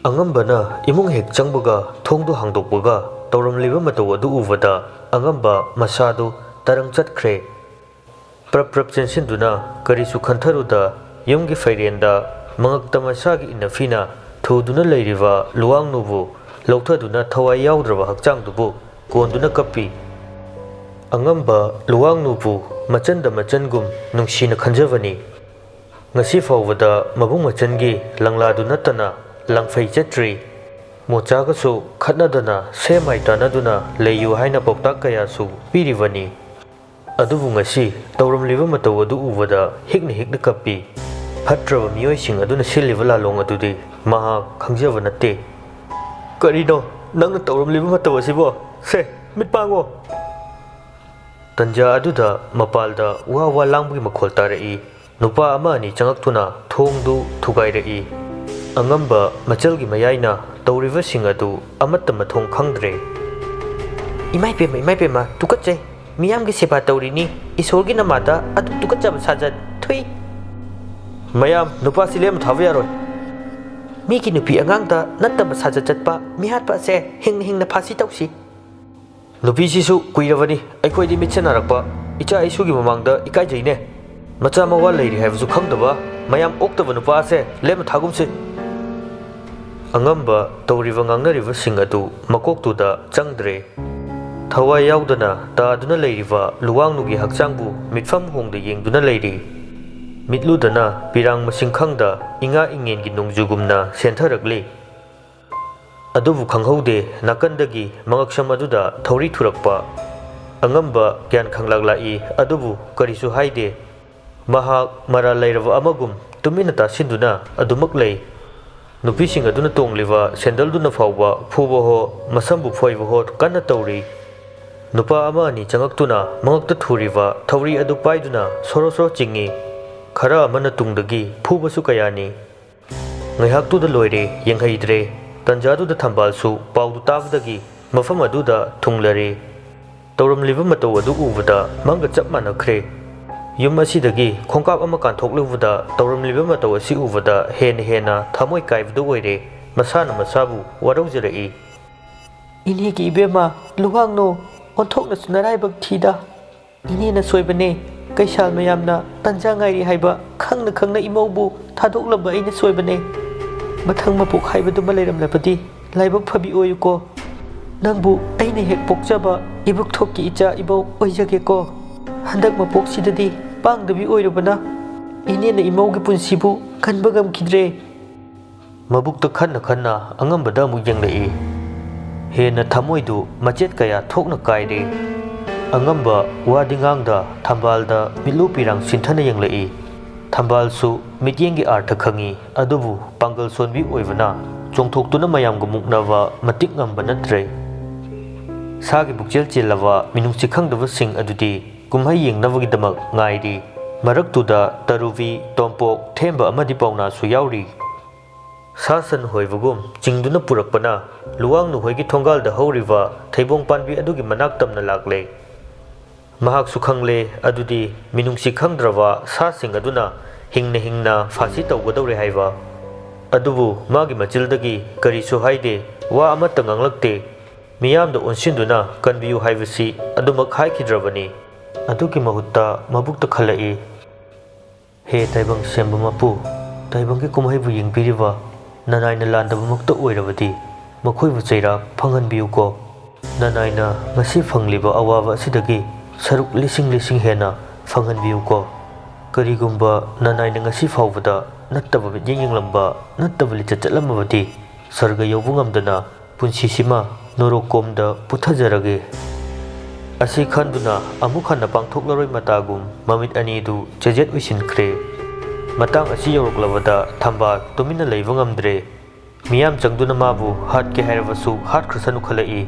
Angambana imung hek changbaga thongdu hangdokbaga tawramliba matau adu ubada angamba masadu tarang chatkre prap chensinduna karisu khantharuda yumgi fairenda mangak tamasagi inafina thuduna leiriwa luwangnubu lauthaduna thawai yaudraba hakchangdubu konduna kapi angamba luwangnubu machanda machangum nungsina khanjavani ngasi fawada mabung machangi langladu natana langfai chatri mochaga su khatnadana semai tanaduna leyu haina pokta kaya su pirivani adubu ngasi tawramliba matau adu ubada hikna kapi phatraba miyoi sing aduna siliba lalong adudi maha khangjava natte karino nangna tawramliba matau asibo se mitpango tanja aduda mapalda wa langbugi makhol tarai nupa ama ani changaktuna thongdu thugairei angamba machalgi mayaina tawriba sing adu amatta mathong khangdre imaipema tukatche miyamgi seba tawrini isorgi namata adu tukatchaba sajat thui mayam nupa silem thava yaroi miki nupi angangda nattaba sajat chatpa mihatpa se hingna phasi tausi nupi sisu kuiravani aikhoidi mitchanarakpa icha isugi mamangda ikaijine macha mawa leiri haibusu khangdaba mayam oktaba nupa se lem thagumsi angamba tawriba ngangnariba sing adu makoktuda changdre thawai yaudana taaduna leiriba luwangnugi hakchangbu mitfam hongda yengduna leiri mitludana pirang masing khangda inga ingengi nungjugumna sentharakli adubu khanghaude nakandagi mangaksam aduda thawri thurakpa angamba gyan khanglaglai adubu karisu haide mahak mara leiraba amagum tumina ta sinduna adumak lei nupising aduna tongliba sendalduna fawba phuba ho masambu phoiba ho kanna tawri nupa ama ani changaktuna mangakta thuriba thawri adu paiduna soro chingi khara amana tungdagi phubasu kayani ngaihaktuda loire yenghaidre tanjaduda thambalsu paudu tabdagi mafam aduda thunglare tawramliba matau adu ubada manga chap manakhre yum asidagi khongkap ama kanthoklubuda tawramliba matau asi ubada hena thamoi kaibdu oire masana masabu waraujrai ini ki ibema luwangno onthokna sunaraibak thida ini na soibane kaisal mayamna tanjangairi haiba khangna imaubu thadoklaba aina soibane mathang mapuk haibaduma leiramlapadi laibak phabi oyuko nangbu aina hek pokjaba ibuk thokki icha ibau oijage ko handak mapok sidadi pangdabi oirubana inena imaugi punsibu kanbagam kidre mabukta khanna angambada mu yenglei hena thamoidu machet kaya thokna kaide angamba wadingangda thambalda milu pirang sinthana yenglei thambalsu mityengi artha khangi adubu pangal sonbi oibana chongthoktuna mayamga muknava matik ngamba natre sagi bukchel chelawa minungsi khangdaba sing adudi kumhai yengnabagi damak ngairi maraktuda taruvi tompok themba amadi pauna su yauri sasan hoibagum chingduna purakpana luwangnu hoigi thongalda horiwa theibong panbi adugi manak tamna lakle mahak su khangle adudi minungsi khangdrawa sa sing aduna hingna phasi tawgadawre haiwa adubu magi machildagi kari su haide wa amata nganglakte miyamda onsinduna kanbiyu haibasi adumak haikhidrabani adugi mahutta mabukta khalai he taibang semba mapu taibangki kumhaibu yengpiriwa nanaina landabamukta oirabadi makhoibu chairak phanghanbiyu ko nanaina ngasi phangliba awaba asidagi saruk lising hena phanghanbiyu ko karigumba nanaina ngasi fawbada nattaba yenglamba nattaba lichatlamabadi sarga yobungamdana punsisima norokomda puthajarage asi khanduna amukhanna pangthoklaroi matagum mamit anidu chejet uisinkhre matang asi yoroklabada thamba tumina leiba ngamdre miyam changduna mabu hat ke hairabasu hat khrsanu khalai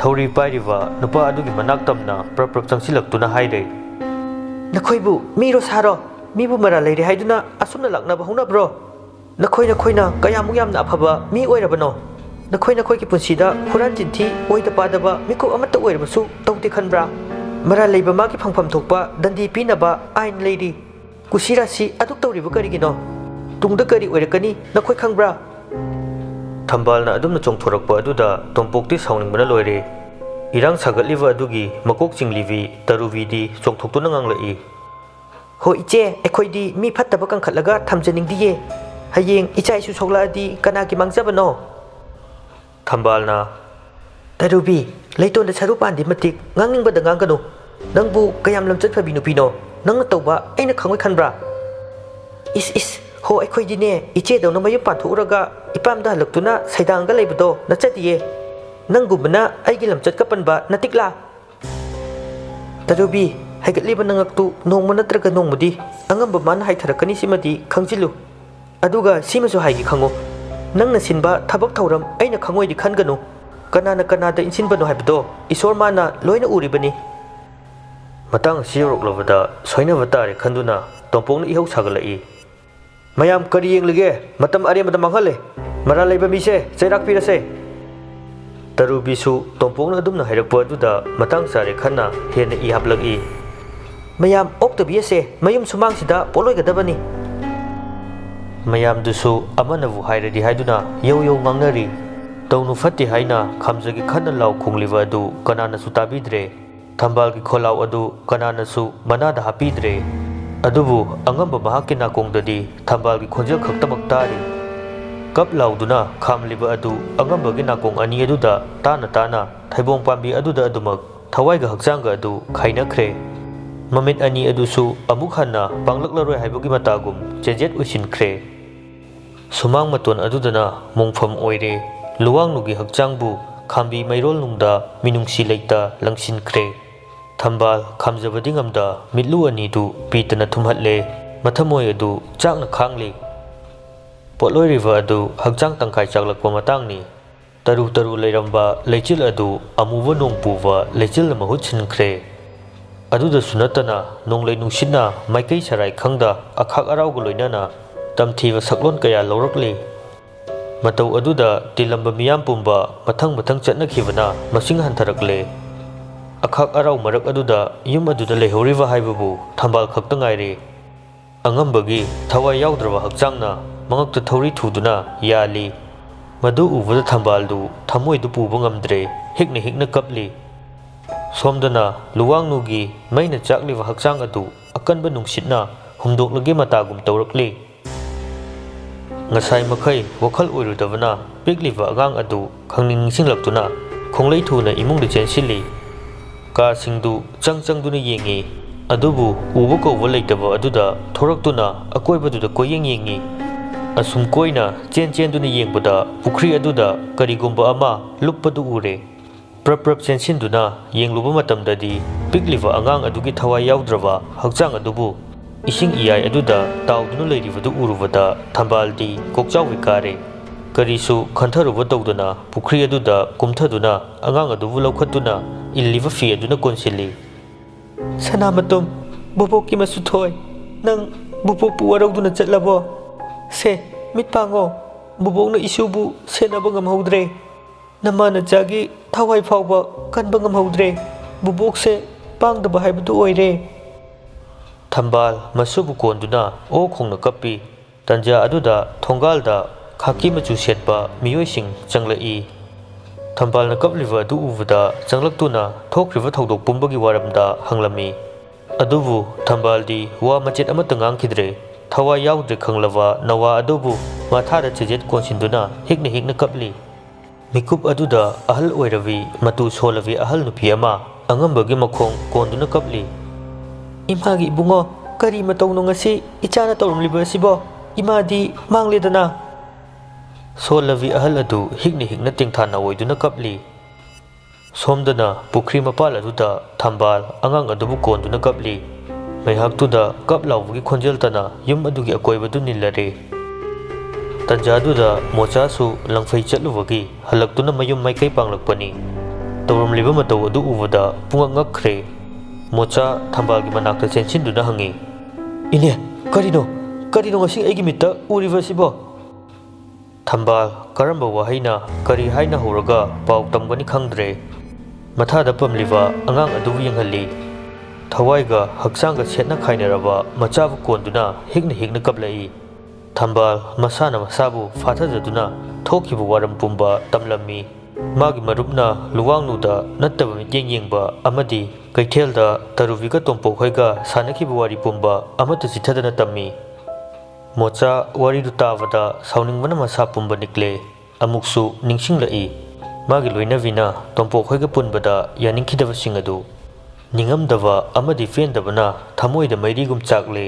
thawri pairiwa nupa adugi manak tamna prap changsilaktuna haire nakhoibu miro saro mibu mara leire haiduna asumna laknaba honabro nakhoina kayamuk yamna afaba mi oirabano nakhoiki punsida huran jinthi oida padaba miku amata oirabasu tawti khanbra mara leiba magi phangpham thokpa dandi pinaba ain leiri kusirasi aduk tawriba karigino tungda kari oirakani nakhoi khangbra ꯊꯝꯕꯥꯜꯅ ꯑꯗꯨꯝꯅ ꯆꯣꯡꯊꯣꯔꯛꯄ ꯑꯗꯨꯗ ꯇꯣꯝꯄꯣꯛꯇꯤ ꯁꯥꯎꯅꯤꯡꯕꯅ ꯂꯣꯏꯔꯦ ꯏꯔꯥꯡ ꯁꯥꯒꯠꯂꯤꯕ ꯑꯗꯨꯒꯤ ꯃꯀꯣꯛ ꯆꯤꯡꯂꯤꯕꯤ ꯇꯔꯨꯕꯤꯗꯤ ꯆꯣꯡꯊꯣꯛꯇꯨꯅ ꯉꯥꯡꯂꯛꯏ ꯍꯣ ꯏꯆꯦ ꯑꯩꯈꯣꯏꯗꯤ ꯃꯤ ꯐꯠꯇꯕ ꯀꯟꯈꯠꯂꯒ ꯊꯝꯖꯅꯤꯡꯗꯤꯌꯦ ꯍꯌꯦꯡ ꯏꯆꯥ ꯏꯁꯨ ꯁꯣꯛꯂꯛꯑꯗꯤ ꯀꯅꯥꯒꯤ ꯃꯥꯡꯖꯕꯅꯣ ꯊꯝꯕꯥꯜꯅ ꯇꯔꯨꯕꯤ ꯂꯩꯇꯣꯟꯗ ꯁꯔꯨ ꯄꯥꯟꯗꯤ ꯃꯇꯤꯛ ꯉꯥꯡꯅꯤꯡꯕꯗ ꯉꯥꯡꯒꯅꯨ ꯅꯪꯕꯨ ꯀꯌꯥꯝ ꯂꯝꯆꯠ ꯐꯕꯤ ꯅꯨꯄꯤꯅꯣ ꯅꯪꯅ ꯇꯧꯕ ꯑꯩꯅ ꯈꯪꯉꯣꯏ ꯈꯟꯕ꯭ꯔꯥ ꯏꯁ ꯍꯣ ꯑꯩꯈꯣꯏꯗꯤꯅꯦ ꯏꯆꯦꯗꯧꯅ ꯃꯌꯨꯝ ꯄꯥꯟꯊꯣꯛꯎꯔꯒ ꯏꯄꯥꯝꯗ ꯍꯜꯂꯛꯇꯨꯅ ꯁꯩꯗꯥꯡꯒ ꯂꯩꯕꯗꯣ ꯅꯠꯆꯗꯤꯌꯦ ꯅꯪꯒꯨꯝꯕꯅ ꯑꯩꯒꯤ ꯂꯝꯆꯠꯀ ꯄꯟꯕ ꯅꯠꯇꯤꯛꯂꯥ ꯇꯔꯨꯕꯤ ꯍꯥꯏꯒꯠꯂꯤꯕ ꯅꯉꯛꯇꯨ ꯅꯣꯡꯃ ꯅꯠꯇ꯭ꯔꯒ ꯅꯣꯡꯃꯗꯤ ꯑꯉꯝꯕ ꯃꯥꯅ ꯍꯥꯏꯊꯔꯛꯀꯅꯤ ꯁꯤꯃꯗꯤ ꯈꯪꯖꯤꯜꯂꯨ ꯑꯗꯨꯒ ꯁꯤꯃꯁꯨ ꯍꯥꯏꯒꯦ ꯈꯪꯉꯨ ꯅꯪꯅ ꯁꯤꯟꯕ ꯊꯕꯛ ꯊꯧꯔꯝ ꯑꯩꯅ ꯈꯪꯉꯣꯏꯗꯤ ꯈꯟꯒꯅꯨ ꯀꯅꯥꯅ ꯀꯅꯥꯗ ꯏꯟꯁꯤꯟꯕꯅꯣ ꯍꯥꯏꯕꯗꯣ ꯏꯁꯣꯔ ꯃꯥꯅ ꯂꯣꯏꯅ ꯎꯔꯤꯕꯅꯤ ꯃꯇꯥꯡ ꯑꯁꯤ ꯌꯧꯔꯛꯂꯕꯗ ꯁꯣꯏꯅꯕ ꯇꯥꯔꯦ ꯈꯟꯗꯨꯅ ꯇꯣꯝꯄꯣꯛꯅ ꯏꯍꯧ ꯁꯥꯒꯠꯂꯛꯏ ꯃꯌꯥꯝ ꯀꯔꯤ ꯌꯦꯡꯂꯤꯒꯦ ꯃꯇꯝ ꯑꯔꯦꯝꯕꯗ ꯃꯥꯡꯍꯜꯂꯦ ꯃꯔꯥꯜ ꯂꯩꯕ ꯃꯤꯁꯦ ꯆꯩꯔꯥꯛ ꯄꯤꯔꯁꯦ ꯇꯔꯨꯕꯤꯁꯨ ꯇꯣꯝꯄꯣꯛꯅ ꯑꯗꯨꯝꯅ ꯍꯥꯏꯔꯛꯄ ꯑꯗꯨꯗ ꯃꯇꯥꯡ ꯆꯥꯔꯦ ꯈꯟꯅ ꯍꯦꯟꯅ ꯏ ꯍꯥꯞꯂꯛꯏ ꯃꯌꯥꯝ ꯑꯣꯛꯇꯕꯤ ꯑꯁꯦ ꯃꯌꯨꯝ ꯁꯨꯃꯥꯡꯁꯤꯗ ꯄꯣꯠꯂꯣꯏꯒꯗꯕꯅꯤ ꯃꯌꯥꯝꯗꯨꯁꯨ ꯑꯃꯅꯕꯨ ꯍꯥꯏꯔꯗꯤ ꯍꯥꯏꯗꯨꯅ ꯌꯧ ꯉꯥꯡꯅꯔꯤ ꯇꯧꯅꯨ ꯐꯠꯇꯦ ꯍꯥꯏꯅ ꯈꯥꯝꯖꯒꯤ ꯈꯟꯅ ꯂꯥꯎ ꯈꯣꯡꯂꯤꯕ ꯑꯗꯨ ꯀꯅꯥꯅꯁꯨ ꯇꯥꯕꯤꯗ꯭ꯔꯦ ꯊꯝꯕꯥꯜꯒꯤ ꯈꯣꯜꯂꯥꯎ ꯑꯗꯨ ꯀꯅꯥꯅꯁꯨ ꯃꯅꯥꯗ ꯍꯥꯞꯄꯤꯗ꯭ꯔꯦ ꯑꯗꯨꯕꯨ ꯑꯉꯝꯕ ꯃꯍꯥꯛꯀꯤ ꯅꯥꯀꯣꯡꯗꯗꯤ ꯊꯝꯕꯥꯜꯒꯤ ꯈꯣꯟꯖꯦꯜ ꯈꯛꯇꯃꯛ ꯇꯥꯔꯤ ꯀꯞ ꯂꯥꯎꯗꯨꯅ ꯈꯥꯝꯂꯤꯕ ꯑꯗꯨ ꯑꯉꯝꯕꯒꯤ ꯅꯥꯀꯣꯡ ꯑꯅꯤ ꯑꯗꯨꯗ ꯇꯥꯅ ꯊꯩꯕꯣꯡ ꯄꯥꯝꯕꯤ ꯑꯗꯨꯗ ꯑꯗꯨꯃꯛ ꯊꯋꯥꯏꯒ ꯍꯛꯆꯥꯡꯒ ꯑꯗꯨ ꯈꯥꯏꯅꯈ꯭ꯔꯦ ꯃꯃꯤꯠ ꯑꯅꯤ ꯑꯗꯨꯁꯨ ꯑꯃꯨꯛ ꯍꯟꯅ ꯄꯥꯡꯂꯛꯂꯔꯣꯏ ꯍꯥꯏꯕꯒꯤ ꯃꯇꯥꯒꯨꯝ ꯆꯦꯖꯦꯠ ꯑꯣꯏꯁꯤꯟꯈ꯭ꯔꯦ ꯁꯨꯃꯥꯡ ꯃꯇꯣꯟ ꯑꯗꯨꯗꯅ ꯃꯣꯡꯐꯝ ꯑꯣꯏꯔꯦ ꯂꯨꯋꯥꯡꯅꯨꯒꯤ ꯍꯛꯆꯥꯡꯕꯨ ꯈꯥꯝꯕꯤ ꯃꯩꯔꯣꯜꯅꯨꯡꯗ ꯃꯤꯅꯨꯡꯁꯤ ꯂꯩꯇ ꯂꯪꯁꯤꯟꯈ꯭ꯔꯦ ꯊꯝꯕꯥꯜ ꯈꯥꯝꯖꯕꯗꯤ ꯉꯝꯗ ꯃꯤꯠꯂꯨ ꯑꯅꯤꯗꯨ ꯄꯤꯇꯅ ꯊꯨꯝꯍꯠꯂꯦ ꯃꯊꯃꯣꯏ ꯑꯗꯨ ꯆꯥꯛꯅ ꯈꯥꯡꯂꯤ ꯄꯣꯠꯂꯣꯏꯔꯤꯕ ꯑꯗꯨ ꯍꯛꯆꯥꯡ ꯇꯪꯈꯥꯏ ꯆꯥꯛꯂꯛꯄ ꯃꯇꯥꯡꯅꯤ ꯇꯔꯨ ꯂꯩꯔꯝꯕ ꯂꯩꯆꯤꯜ ꯑꯗꯨ ꯑꯃꯨꯕ ꯅꯣꯡ ꯄꯨꯕ ꯂꯩꯆꯤꯜꯅ ꯃꯍꯨꯠ ꯁꯤꯟꯈ꯭ꯔꯦ ꯑꯗꯨꯗꯁꯨ ꯅꯠꯇꯅ ꯅꯣꯡꯂꯩ ꯅꯨꯡꯁꯤꯠꯅ ꯃꯥꯏꯀꯩ ꯁꯔꯥꯏ ꯈꯪꯗ ꯑꯈꯥꯛ ꯑꯔꯥꯎꯒ ꯂꯣꯏꯅꯅ ꯇꯝꯊꯤꯕ ꯁꯛꯂꯣꯟ ꯀꯌా ꯂꯧꯔꯛꯂꯤ ꯃꯇꯧ ꯑꯗꯨꯗ ꯇꯤꯜꯂꯝꯕ ꯃꯤꯌꯥꯝ ꯄꯨꯝꯕ ꯃꯊꯪ ꯆꯠꯅꯈꯤꯕꯅ ꯃꯁꯤꯡ ꯍꯟꯊꯔꯛꯂꯦ ꯑꯈꯥꯛ ꯑꯔꯥꯎ ꯃꯔꯛ ꯑꯗꯨꯗ ꯌꯨꯝ ꯑꯗꯨꯗ ꯂꯩꯍꯧꯔꯤꯕ ꯍꯥꯏꯕꯕꯨ ꯊꯝꯕꯥꯜ ꯈꯛꯇ ꯉꯥꯏꯔꯦ ꯑꯉꯝꯕꯒꯤ ꯊꯋꯥꯏ ꯌꯥꯎꯗ꯭ꯔꯕ ꯍꯛꯆꯥꯡꯅ ꯃꯉꯛꯇ ꯊꯧꯔꯤ ꯊꯨꯗꯨꯅ ꯌꯥꯜꯂꯤ ꯃꯗꯨ ꯎꯕꯗ ꯊꯝꯕꯥꯜꯗꯨ ꯊꯃꯣꯏꯗꯨ ꯄꯨꯕ ꯉꯝꯗ꯭ꯔꯦ ꯍꯤꯛꯅ ꯀꯞꯂꯤ ꯁꯣꯝꯗꯅ ꯂꯨꯋꯥꯡꯅꯨꯒꯤ ꯃꯩꯅ ꯆꯥꯛꯂꯤꯕ ꯍꯛꯆꯥꯡ ꯑꯗꯨ ꯑꯀꯟꯕ ꯅꯨꯡꯁꯤꯠꯅ ꯍꯨꯝꯗꯣꯛꯂꯒꯦ ꯃꯇꯥꯒꯨꯝ ꯇꯧꯔꯛꯂꯤ ꯉꯁꯥꯏ ꯃꯈꯩ ꯋꯥꯈꯜ ꯑꯣꯏꯔꯨꯗꯕꯅ ꯄꯤꯛꯂꯤꯕ ꯑꯉꯥꯡ ꯑꯗꯨ ꯈꯪꯅꯤꯡ ꯅꯤꯡꯁꯤꯡꯂꯛꯇꯨꯅ ꯈꯣꯡꯂꯩ ꯊꯨꯅ ꯏꯃꯨꯡꯗ ꯆꯦꯟꯁꯤꯜꯂꯤ ꯀꯥꯁꯤꯡꯗꯨ ꯆꯪꯗꯨꯅ ꯌꯦꯡꯉꯤ ꯑꯗꯨꯕꯨ ꯎꯕ ꯀꯧꯕ ꯂꯩꯇꯕ ꯑꯗꯨꯗ ꯊꯣꯔꯛꯇꯨꯅ ꯑꯀꯣꯏꯕꯗꯨꯗ ꯀꯣꯏꯌꯦꯡ ꯌꯦꯡꯉꯤ ꯑꯁꯨꯝ ꯀꯣꯏꯅ ꯆꯦꯟꯗꯨꯅ ꯌꯦꯡꯕꯗ ꯄꯨꯈ꯭ꯔꯤ ꯑꯗꯨꯗ ꯀꯔꯤꯒꯨꯝꯕ ꯑꯃ ꯂꯨꯞꯄꯗꯨ ꯎꯔꯦ ꯄ꯭ꯔꯞ ꯆꯦꯟꯁꯤꯟꯗꯨꯅ ꯌꯦꯡꯂꯨꯕ ꯃꯇꯝꯗꯗꯤ ꯄꯤꯛꯂꯤꯕ ꯑꯉꯥꯡ ꯑꯗꯨꯒꯤ ꯊꯋꯥꯏ ꯌꯥꯎꯗ꯭ꯔꯕ ꯍꯛꯆꯥꯡ ꯑꯗꯨꯕꯨ ꯏꯁꯤꯡ ꯏꯌꯥꯏ ꯑꯗꯨꯗ ꯇꯥꯎꯗꯨꯅ ꯂꯩꯔꯤꯕꯗꯨ ꯎꯔꯨꯕꯗ ꯊꯝꯕꯥꯜꯗꯤ ꯀꯣꯛꯆꯥꯎꯕꯤ ꯀꯥꯔꯦ ꯀꯔꯤꯁꯨ ꯈꯟꯊꯔꯨꯕ ꯇꯧꯗꯅ ꯄꯨꯈ꯭ꯔꯤ ꯑꯗꯨꯗ ꯀꯨꯝꯊꯗꯨꯅ ꯑꯉꯥꯡ ꯑꯗꯨꯕꯨ ꯂꯧꯈꯠꯇꯨꯅ ꯏꯜꯂꯤꯕ ꯐꯤ ꯑꯗꯨꯅ ꯀꯣꯟꯁꯤꯜꯂꯤ ꯁꯅꯥꯃꯇꯨꯝ ꯕꯣꯕꯣꯛꯀꯤ ꯃꯁꯨ ꯊꯣꯏ ꯅꯪ ꯕꯣꯕꯣꯛꯄꯨ ꯋꯥꯔꯧꯗꯨꯅ ꯆꯠꯂꯕꯣ ꯁꯦ ꯃꯤꯠ ꯄꯥꯡꯉꯣ ꯕꯣꯕꯣꯛꯅ ꯏꯁꯨꯕꯨ ꯁꯦꯟꯅꯕ ꯉꯝꯍꯧꯗ꯭ꯔꯦ ꯅꯃꯥꯅꯆꯥꯒꯤ ꯊꯋꯥꯏ ꯐꯥꯎꯕ ꯀꯟꯕ ꯉꯝꯍꯧꯗ꯭ꯔꯦ ꯕꯣꯕꯣꯛꯁꯦ ꯄꯥꯡꯗꯕ ꯍꯥꯏꯕꯗꯨ ꯑꯣꯏꯔꯦ ꯊꯝꯕꯥꯜ ꯃꯁꯨꯕꯨ ꯀꯣꯟꯗꯨꯅ ꯑꯣ ꯈꯣꯡꯅ ꯀꯞꯄꯤ ꯇꯟꯖꯥ ꯑꯗꯨꯗ ꯊꯣꯡꯒꯥꯜꯗ ꯈꯥꯀꯤ ꯃꯆꯨ ꯁꯦꯠꯄ ꯃꯤꯑꯣꯏꯁꯤꯡ ꯆꯪꯂꯛꯏ ꯊꯝꯕꯥꯜꯅ ꯀꯞꯂꯤꯕ ꯑꯗꯨ ꯎꯕꯗ ꯆꯪꯂꯛꯇꯨꯅ ꯊꯣꯛꯈ꯭ꯔꯤꯕ ꯊꯧꯗꯣꯛ ꯄꯨꯝꯕꯒꯤ ꯋꯥꯔꯝꯗ ꯍꯪꯂꯝꯃꯤ ꯑꯗꯨꯕꯨ ꯊꯝꯕꯥꯜꯗꯤ ꯋꯥ ꯃꯆꯦꯠ ꯑꯃꯠꯇ ꯉꯥꯡꯈꯤꯗ꯭ꯔꯦ ꯊꯋꯥꯏ ꯌꯥꯎꯗ꯭ꯔꯦ ꯈꯪꯂꯕ ꯅꯋꯥ ꯑꯗꯨꯕꯨ ꯃꯊꯥꯗ ꯆꯦꯖꯦꯠ ꯀꯣꯟꯁꯤꯟꯗꯨꯅ ꯍꯤꯛꯅ ꯀꯞꯂꯤ ꯃꯤꯀꯨꯞ ꯑꯗꯨꯗ ꯑꯍꯜ ꯑꯣꯏꯔꯕꯤ ꯃꯇꯨ ꯁꯣꯜꯂꯕꯤ ꯑꯍꯜ ꯅꯨꯄꯤ ꯑꯃ ꯑꯉꯝꯕꯒꯤ ꯃꯈꯣꯡ ꯀꯣꯟꯗꯨꯅ ꯀꯞꯂꯤ ꯏꯃꯥꯒꯤ ꯏꯕꯨꯡꯉꯣ ꯀꯔꯤ ꯃꯇꯧꯅꯣ ꯉꯁꯤ ꯏꯆꯥꯅ ꯇꯧꯔꯝꯂꯤꯕ ꯑꯁꯤꯕꯣ ꯏꯃꯥꯗꯤ ꯃꯥꯡꯂꯦꯗꯅ ꯁꯣꯜꯂꯕꯤ ꯑꯍꯜ ꯑꯗꯨ ꯍꯤꯛꯅ ꯇꯦꯡꯊꯥ ꯅꯋꯣꯏꯗꯨꯅ ꯀꯞꯂꯤ ꯁꯣꯝꯗꯅ ꯄꯨꯈ꯭ꯔꯤ ꯃꯄꯥꯜ ꯑꯗꯨꯗ ꯊꯝꯕꯥꯜ ꯑꯉꯥꯡ ꯑꯗꯨꯕꯨ ꯀꯣꯟꯗꯨꯅ ꯀꯞꯂꯤ ꯉꯥꯏꯍꯥꯛꯇꯨꯗ ꯀꯞ ꯂꯥꯎꯕꯒꯤ ꯈꯣꯟꯖꯦꯜꯇꯅ ꯌꯨꯝ ꯑꯗꯨꯒꯤ ꯑꯀꯣꯏꯕꯗꯨ ꯅꯤꯜꯂꯔꯦ ꯇꯟꯖꯥꯗꯨꯗ ꯃꯣꯆꯥꯁꯨ ꯂꯪꯐꯩ ꯆꯠꯂꯨꯕꯒꯤ ꯍꯜꯂꯛꯇꯨꯅ ꯃꯌꯨꯝ ꯃꯥꯏꯀꯩ ꯄꯥꯡꯂꯛꯄꯅꯤ ꯇꯧꯔꯝꯂꯤꯕ ꯃꯇꯧ ꯑꯗꯨ ꯎꯕꯗ ꯄꯨꯡꯉꯛ ꯉꯛꯈ꯭ꯔꯦ ꯃꯣꯆꯥ ꯊꯝꯕꯥꯜꯒꯤ ꯃꯅꯥꯛꯇ ꯆꯦꯟꯁꯤꯟꯗꯨꯅ ꯍꯪꯉꯤ ꯏꯅꯦ ꯀꯔꯤꯅꯣ ꯉꯁꯤ ꯑꯩꯒꯤ ꯃꯤꯠꯇ ꯎꯔꯤꯕꯁꯤꯕꯣ ꯊꯝꯕꯥꯜ ꯀꯔꯝꯕ ꯋꯥꯍꯩꯅ ꯀꯔꯤ ꯍꯥꯏꯅ ꯍꯧꯔꯒ ꯄꯥꯎ ꯇꯝꯒꯅꯤ ꯈꯪꯗ꯭ꯔꯦ ꯃꯊꯥꯗ ꯄꯝꯂꯤꯕ ꯑꯉꯥꯡ ꯑꯗꯨꯕꯨ ꯌꯦꯡꯍꯜꯂꯤ ꯊꯋꯥꯏꯒ ꯍꯛꯆꯥꯡꯒ ꯁꯦꯠꯅ ꯈꯥꯏꯅꯔꯕ ꯃꯆꯥꯕꯨ ꯀꯣꯟꯗꯨꯅ ꯍꯤꯛꯅ ꯀꯞꯂꯛꯏ ꯊꯝꯕꯥꯜ ꯃꯁꯥꯅ ꯃꯁꯥꯕꯨ ꯐꯥꯊꯖꯗꯨꯅ ꯊꯣꯛꯈꯤꯕ ꯋꯥꯔꯝ ꯄꯨꯝꯕ ꯇꯝꯂꯝꯃꯤ꯫ ꯃꯥꯒꯤ ꯃꯔꯨꯞꯅ ꯂꯨꯋꯥꯡꯅꯨꯗ ꯅꯠꯇꯕ ꯃꯤꯠꯌꯦꯡ ꯌꯦꯡꯕ ꯑꯃꯗꯤ ꯀꯩꯊꯦꯜꯗ ꯇꯔꯨꯕꯤꯒ ꯇꯣꯝꯄꯣꯛꯍꯣꯏꯒ ꯁꯥꯟꯅꯈꯤꯕ ꯋꯥꯔꯤ ꯄꯨꯝꯕ ꯑꯃꯠꯇ ꯆꯤꯊꯗꯅ ꯇꯝꯃꯤ꯫ ꯃꯣꯆꯥ ꯋꯥꯔꯤꯗꯨ ꯇꯥꯕꯗ ꯁꯥꯎꯅꯤꯡꯕꯅ ꯃꯁꯥ ꯄꯨꯝꯕ ꯅꯤꯛꯂꯦ꯫ ꯑꯃꯨꯛꯁꯨ ꯅꯤꯡꯁꯤꯡꯂꯛꯏ ꯃꯥꯒꯤ ꯂꯣꯏꯅꯕꯤꯅ ꯇꯣꯝꯄꯣꯛꯍꯣꯏꯒ ꯄꯨꯟꯕꯗ ꯌꯥꯅꯤꯡꯈꯤꯗꯕꯁꯤꯡ ꯑꯗꯨ꯫ ꯅꯤꯡꯉꯝꯗꯕ ꯑꯃꯗꯤ ꯄꯦꯟꯗꯕꯅ ꯊꯃꯣꯏꯗ ꯃꯩꯔꯤꯒꯨꯝ ꯆꯥꯛꯂꯦ꯫